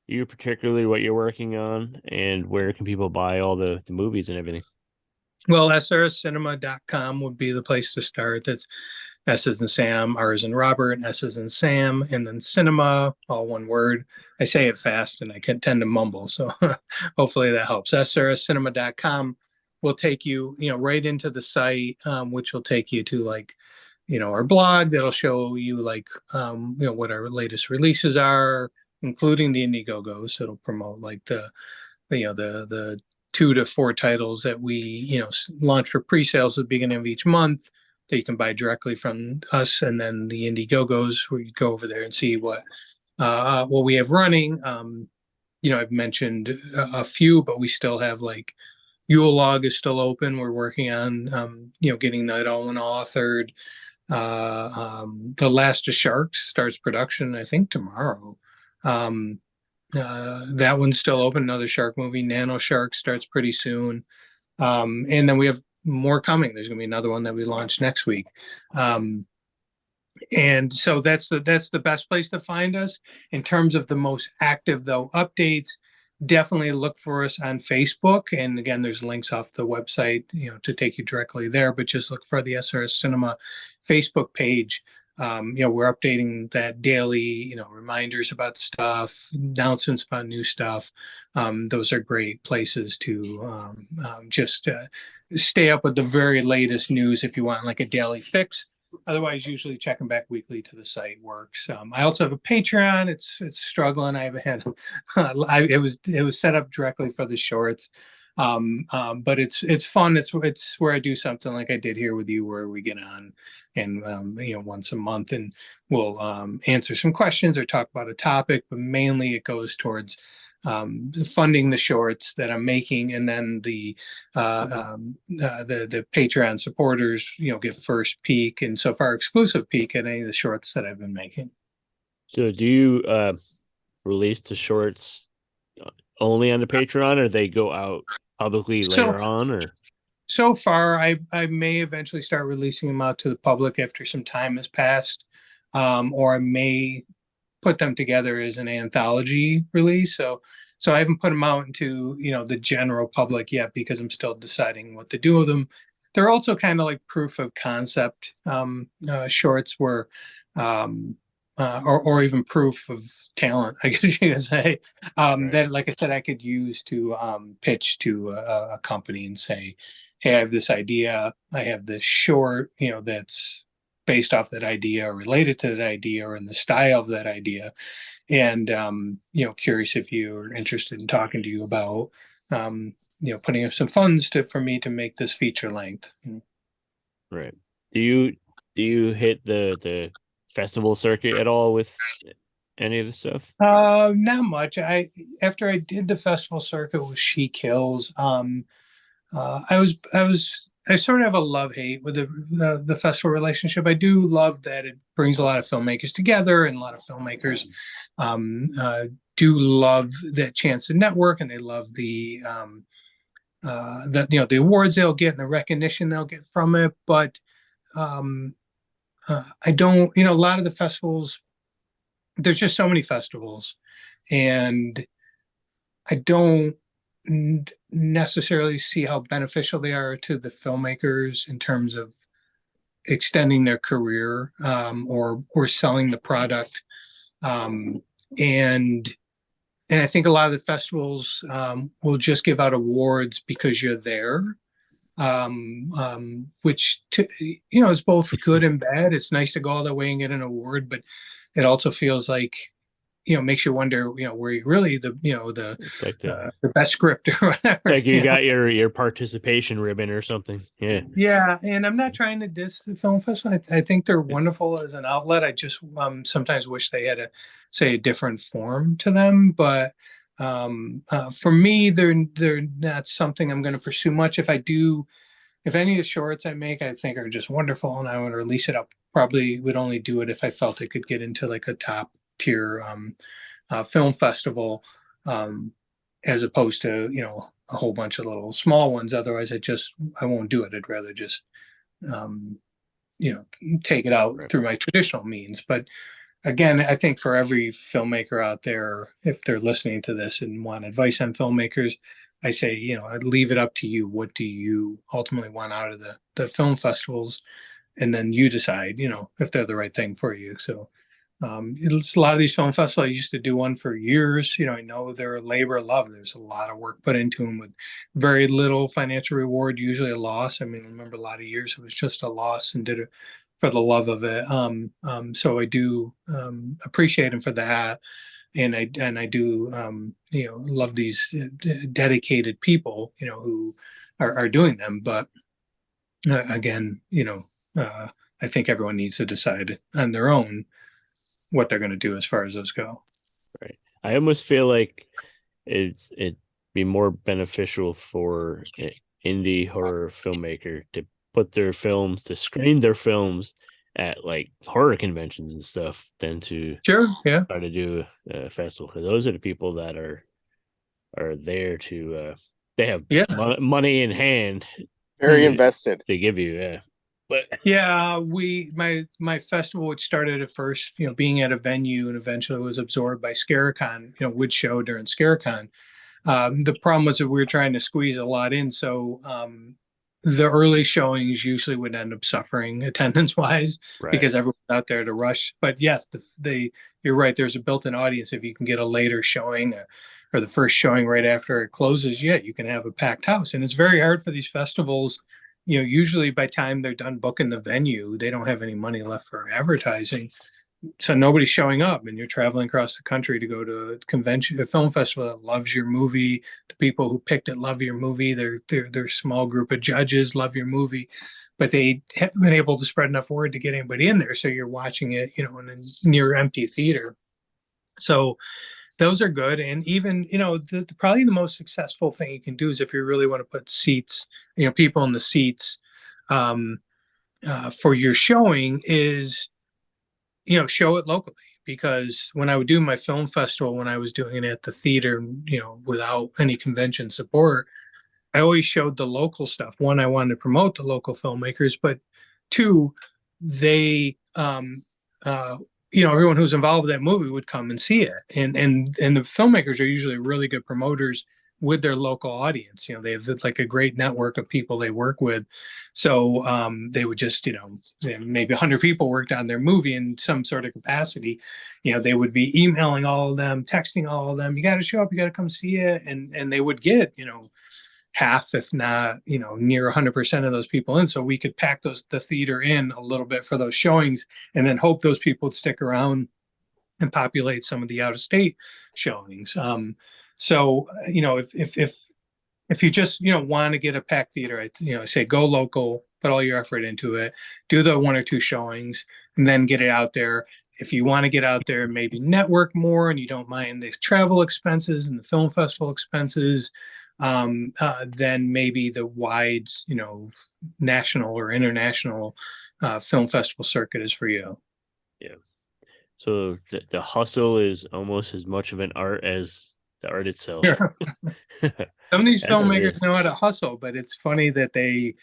you, particularly what you're working on, and where can people buy all the movies and everything? Well, srscinema.com would be the place to start. That's S as in Sam, R as in Robert, and S as in Sam, and then cinema, all one word. I say it fast and I can tend to mumble, so hopefully that helps. srscinema.com will take you, right into the site, which will take you to like, our blog that'll show you like, what our latest releases are, including the Indiegogo. So it'll promote like the 2 to 4 titles that we, launch for pre-sales at the beginning of each month that you can buy directly from us, and then the Indiegogos where you go over there and see what we have running. I've mentioned a few, but we still have like Yule Log is still open. We're working on getting that all authored. The Last of Sharks starts production, I think, tomorrow. That one's still open. Another shark movie, Nano Shark, starts pretty soon. And then we have more coming. There's going to be another one that we launch next week. And so that's the best place to find us. In terms of the most active, though, updates, definitely look for us on Facebook. And again, there's links off the website, to take you directly there, but just look for the SRS Cinema Facebook page. We're updating that daily, reminders about stuff, announcements about new stuff. Those are great places to just stay up with the very latest news if you want like a daily fix. Otherwise, usually checking back weekly to the site works. I also have a Patreon. It's struggling. I haven't had. It was set up directly for the shorts, but it's fun. It's where I do something like I did here with you, where we get on and once a month, and we'll answer some questions or talk about a topic. But mainly, it goes towards funding the shorts that I'm making, and then the Patreon supporters, get first peek, and so far exclusive peek at any of the shorts that I've been making. So do you release the shorts only on the Patreon, or they go out publicly later on? Or so far, I may eventually start releasing them out to the public after some time has passed, or I may put them together as an anthology release. So I haven't put them out into, the general public yet, because I'm still deciding what to do with them. They're also kind of like proof of concept shorts, where or even proof of talent, I guess you could say, Right. that, like I said, I could use to pitch to a company and say, hey, I have this idea, I have this short, that's based off that idea or related to that idea or in the style of that idea. And, curious if you're interested in talking to you about, putting up some funds for me to make this feature length. Right. Do you hit the festival circuit at all with any of the stuff? Not much. After I did the festival circuit with She Kills, I sort of have a love-hate with the festival relationship. I do love that it brings a lot of filmmakers together, and a lot of filmmakers do love that chance to network, and they love the the awards they'll get and the recognition they'll get from it. But um, I don't, a lot of the festivals, there's just so many festivals, and I don't necessarily see how beneficial they are to the filmmakers in terms of extending their career, or selling the product. Um, and and I think a lot of the festivals will just give out awards because you're there, which is both good and bad. It's nice to go all the way and get an award, but it also feels like makes you wonder, were you really It's like the best script or whatever. it's like you got your participation ribbon or something. Yeah. Yeah, and I'm not trying to diss the film festival. I think they're wonderful as an outlet. I just sometimes wish they had a different form to them. But for me, they're not something I'm going to pursue much. If any of the shorts I make, I think are just wonderful, and I want to release it up. Probably would only do it if I felt it could get into like a top tier film festival, as opposed to a whole bunch of little small ones. Otherwise, I won't do it. I'd rather just take it out through my traditional means. But again, I think for every filmmaker out there, if they're listening to this and want advice on filmmakers, I say, I'd leave it up to you. What do you ultimately want out of the film festivals? And then you decide, if they're the right thing for you. So it's a lot of these film festivals. I used to do one for years. I know they're a labor of love. There's a lot of work put into them with very little financial reward, usually a loss. I mean, I remember a lot of years it was just a loss, and did it for the love of it. So I do appreciate them for that. And I do love these dedicated people who are doing them. But again, I think everyone needs to decide on their own what they're going to do as far as those go. Right. I almost feel like it'd be more beneficial for an indie horror filmmaker to screen their films at like horror conventions and stuff than to Sure, yeah, try to do a festival, because those are the people that are there to they have money in hand, Very invested. they give you. Yeah. But yeah, my festival, which started at first, being at a venue, and eventually was absorbed by Scarecon, would show during Scarecon. The problem was that we were trying to squeeze a lot in, so the early showings usually would end up suffering attendance wise, right. because everyone's out there to rush. But yes, you're right. There's a built-in audience. If you can get a later showing, or the first showing right after it closes, you can have a packed house. And it's very hard for these festivals. Usually by the time they're done booking the venue, they don't have any money left for advertising. So nobody's showing up, and you're traveling across the country to go to a convention, a film festival that loves your movie. The people who picked it love your movie. Their small group of judges love your movie, but they haven't been able to spread enough word to get anybody in there. So you're watching it, in a near empty theater. So those are good. And even, probably the most successful thing you can do is if you really want to put seats, people in the seats for your showing is, show it locally. Because when I would do my film festival, when I was doing it at the theater, without any convention support, I always showed the local stuff. One, I wanted to promote the local filmmakers, but two, they, everyone who's involved with that movie would come and see it. And the filmmakers are usually really good promoters with their local audience. They have like a great network of people they work with. So they would just, maybe 100 people worked on their movie in some sort of capacity. They would be emailing all of them, texting all of them, you got to show up, you got to come see it. And they would get, half, if not, near 100% of those people in. So we could pack the theater in a little bit for those showings and then hope those people would stick around and populate some of the out of state showings. So, if you just, want to get a packed theater, I say go local, put all your effort into it, do the one or two showings, and then get it out there. If you want to get out there and maybe network more and you don't mind the travel expenses and the film festival expenses, then maybe the wide, national or international film festival circuit is for you. Yeah. So the hustle is almost as much of an art as the art itself. Yeah. Some of these That's what it filmmakers is. know how to hustle, but it's funny that they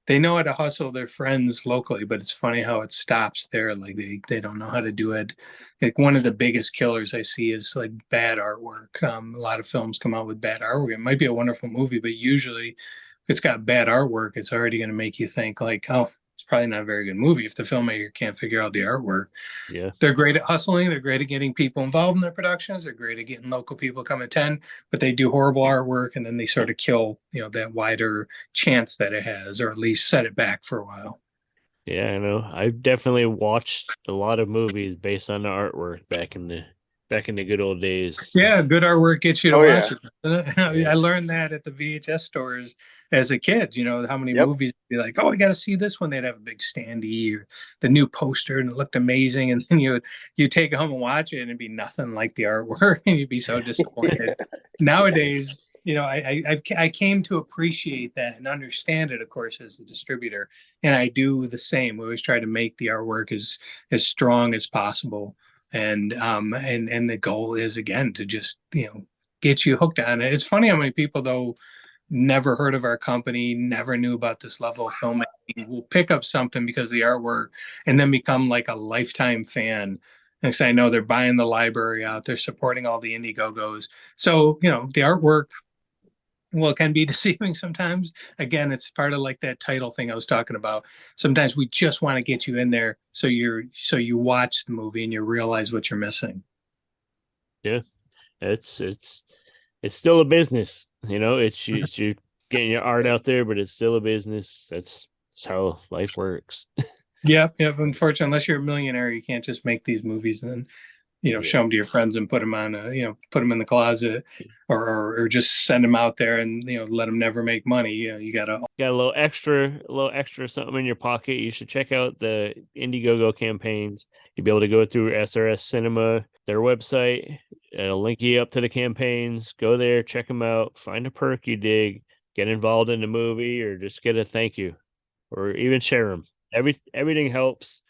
know how to hustle their friends locally, but it's funny how it stops there. Like they don't know how to do it. Like one of the biggest killers I see is like bad artwork. A lot of films come out with bad artwork. It might be a wonderful movie, but usually if it's got bad artwork, it's already going to make you think like, oh, it's probably not a very good movie if the filmmaker can't figure out the artwork. Yeah. They're great at hustling. They're great at getting people involved in their productions. They're great at getting local people come attend, but they do horrible artwork and then they sort of kill, that wider chance that it has, or at least set it back for a while. Yeah, I know. I've definitely watched a lot of movies based on the artwork back in the good old days. Yeah, good artwork gets you to Oh, yeah. watch it. Doesn't it? Yeah. I learned that at the VHS stores as a kid, how many Yep. movies would be like, oh, I got to see this one. They'd have a big standee or the new poster and it looked amazing. And then you take it home and watch it and it'd be nothing like the artwork and you'd be so disappointed. Nowadays, I came to appreciate that and understand it, of course, as a distributor. And I do the same. We always try to make the artwork as strong as possible. And the goal is, again, to just, get you hooked on it. It's funny how many people, though, never heard of our company, never knew about this level of filmmaking, will pick up something because of the artwork and then become like a lifetime fan. Next thing I know, they're buying the library out, they're supporting all the Indiegogo's. So, the artwork, well, it can be deceiving sometimes. Again, it's part of like that title thing I was talking about. Sometimes we just want to get you in there so you watch the movie and you realize what you're missing. Yeah. It's still a business, it's you getting your art out there, but it's still a business. That's how life works. Yep. Unfortunately, unless you're a millionaire, you can't just make these movies and then show them to your friends and put them on put them in the closet or just send them out there and let them never make money. You got a little extra something in your pocket. You should check out the Indiegogo campaigns. You'll be able to go through SRS Cinema, their website. It'll link you up to the campaigns. Go there, check them out, find a perk you dig, get involved in the movie, or just get a thank you, or even share them. Everything helps.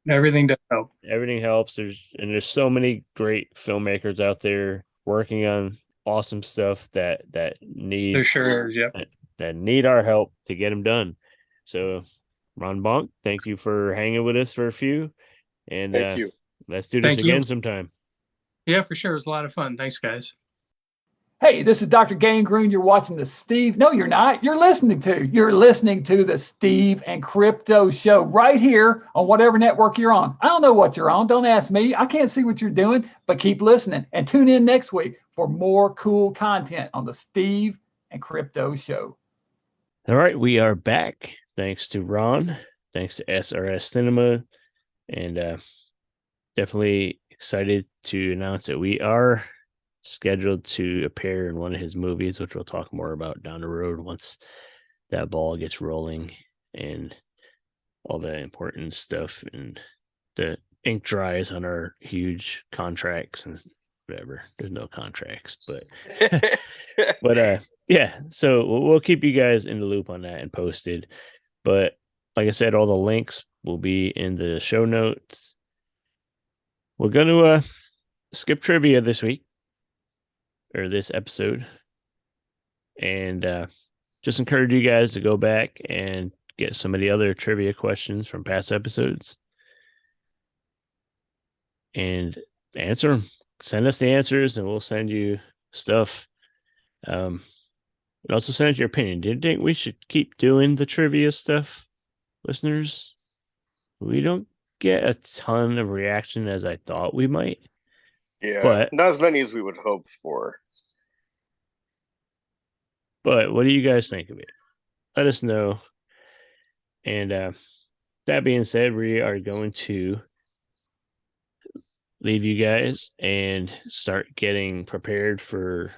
Everything does help. Everything helps. There's so many great filmmakers out there working on awesome stuff that need There sure is, that need our help to get them done. So, Ron Bonk, thank you for hanging with us for a few, and Thank you. Let's do this Thank you. again sometime. Yeah, for sure. It was a lot of fun. Thanks, guys. Hey, this is Dr. Gangrene. You're watching the Steve. No, you're not. You're listening to the Steve and Crypto Show right here on whatever network you're on. I don't know what you're on. Don't ask me. I can't see what you're doing, but keep listening and tune in next week for more cool content on the Steve and Crypto Show. All right, we are back. Thanks to Ron. Thanks to SRS Cinema, and definitely excited to announce that we are scheduled to appear in one of his movies, which we'll talk more about down the road once that ball gets rolling and all the important stuff and the ink dries on our huge contracts and whatever. There's no contracts, but yeah, so we'll keep you guys in the loop on that and posted. But like I said, all the links will be in the show notes. We're going to skip trivia this week, or this episode, and just encourage you guys to go back and get some of the other trivia questions from past episodes and answer them. Send us the answers and we'll send you stuff. And also send us your opinion. Do you think we should keep doing the trivia stuff, listeners? We don't get a ton of reaction as I thought we might. Yeah, but not as many as we would hope for. But what do you guys think of it? Let us know. And that being said, we are going to leave you guys and start getting prepared for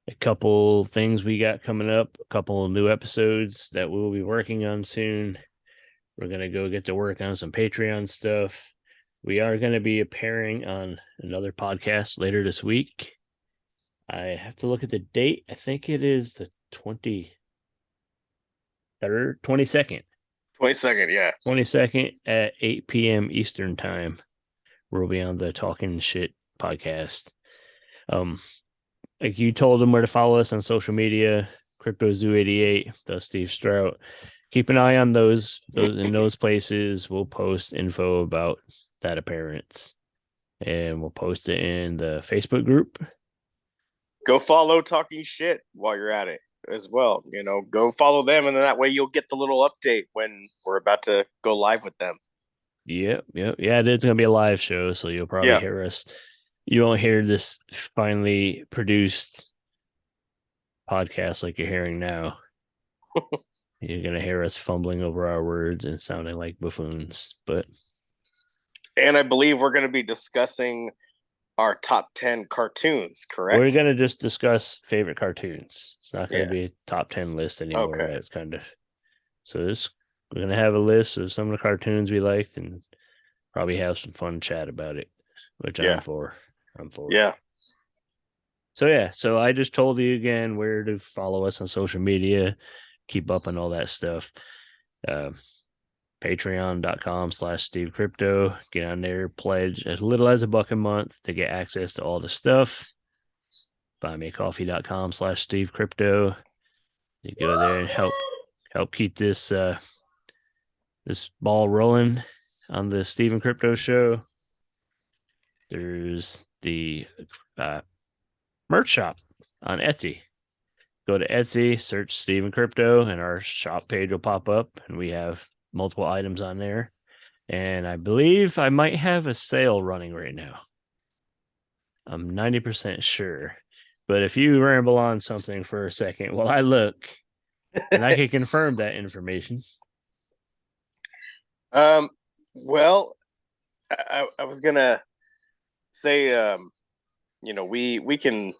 a couple things we got coming up, a couple new episodes that we'll be working on soon. We're going to go get to work on some Patreon stuff. We are going to be appearing on another podcast later this week. I have to look at the date. I think it is the 22nd. 22nd, yeah. 22nd at 8 p.m. Eastern time. We'll be on the Talking Shit podcast. Like you told them where to follow us on social media, CryptoZoo88, the Steve Strout. Keep an eye on those in those places. We'll post info about that appearance, and we'll post it in the Facebook group. Go follow Talking Shit while you're at it as well. You know, go follow them, and then that way you'll get the little update when we're about to go live with them. Yep. Yeah, there's gonna be a live show, so you'll probably hear us. You won't hear this finally produced podcast like you're hearing now. You're gonna hear us fumbling over our words and sounding like buffoons. And I believe we're gonna be discussing our top 10 cartoons, correct? We're gonna just discuss favorite cartoons. It's not gonna be a top 10 list anymore. Okay. It's kind of we're gonna have a list of some of the cartoons we liked and probably have some fun chat about it, which I'm for. Yeah. So I just told you again where to follow us on social media, keep up on all that stuff. Patreon.com/Steve Crypto. Get on there, pledge as little as $1 a month to get access to all the stuff. Buymeacoffee.com/Steve Crypto. You go there and help keep this this ball rolling on the Steve and Crypto show. There's the merch shop on Etsy. Go to Etsy, search Steve and Crypto, and our shop page will pop up, and we have multiple items on there. And I believe I might have a sale running right now. I'm 90% sure. But if you ramble on something for a second while I look, and I can confirm that information. Well, I was gonna say, we can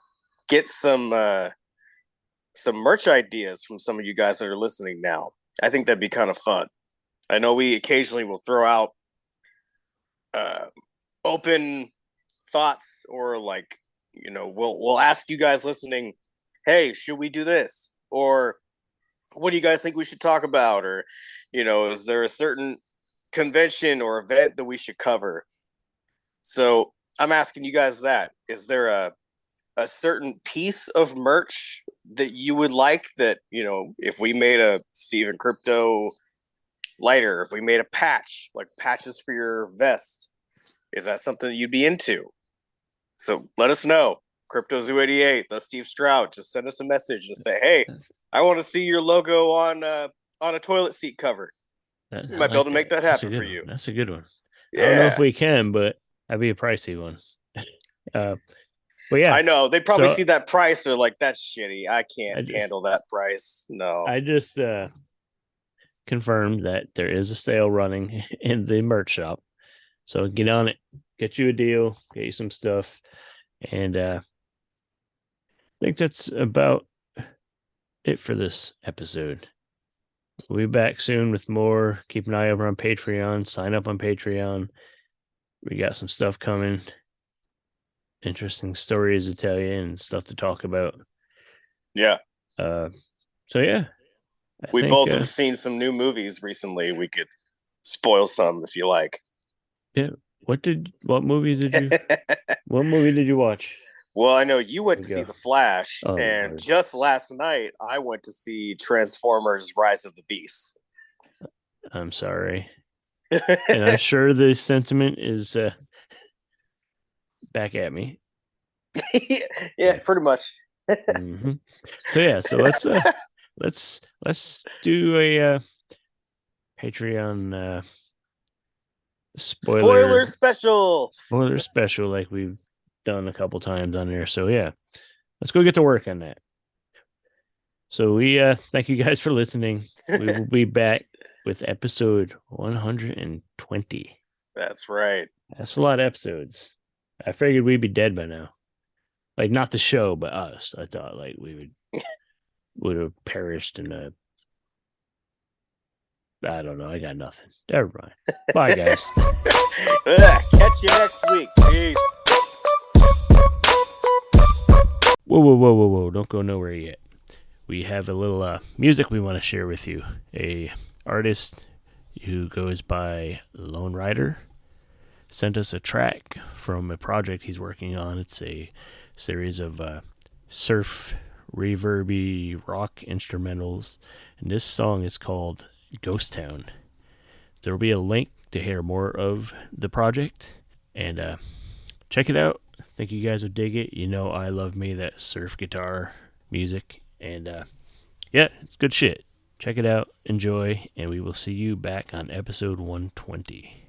get some merch ideas from some of you guys that are listening now. I think that'd be kind of fun. I know we occasionally will throw out open thoughts, or we'll ask you guys listening, hey, should we do this? Or what do you guys think we should talk about? Or, is there a certain convention or event that we should cover? So I'm asking you guys that. Is there a certain piece of merch that you would like that, if we made a Steve Crypto lighter, if we made a patch, like patches for your vest, is that something that you'd be into? So let us know. CryptoZoo88, the Steve Strout, just send us a message and say, hey, I want to see your logo on a toilet seat cover. We might be able to make that happen for you. That's a good one. Yeah. I don't know if we can, but that'd be a pricey one. But yeah, I know they probably see that price. They're like, "That's shitty. I can't handle that price." No, I just confirmed that there is a sale running in the merch shop, so get on it, get you a deal, get you some stuff, and I think that's about it for this episode. We'll be back soon with more. Keep an eye over on Patreon. Sign up on Patreon. We got some stuff coming. Interesting stories to tell you and stuff to talk about. Yeah. So yeah. We both have seen some new movies recently. We could spoil some if you like. Yeah. What movie did you watch? Well, I know you went to see The Flash, and Lord. Just last night I went to see Transformers: Rise of the Beast. I'm sorry. And I'm sure the sentiment is back at me. Yeah, pretty much. Mm-hmm. So let's do a Patreon spoiler special like we've done a couple times on there. So yeah, let's go get to work on that. So we thank you guys for listening. We will be back with episode 120. That's right. That's a lot of episodes. I figured we'd be dead by now. Like, not the show, but us. I thought like we would have perished in a. I don't know. I got nothing. Never mind. Bye, guys. Catch you next week. Peace. Whoa. Don't go nowhere yet. We have a little music we want to share with you. A artist who goes by Lone Rider sent us a track from a project he's working on. It's a series of surf, reverby, rock instrumentals. And this song is called Ghost Town. There will be a link to hear more of the project. And check it out. I think you guys would dig it. You know I love me that surf guitar music. And yeah, it's good shit. Check it out, enjoy, and we will see you back on episode 120.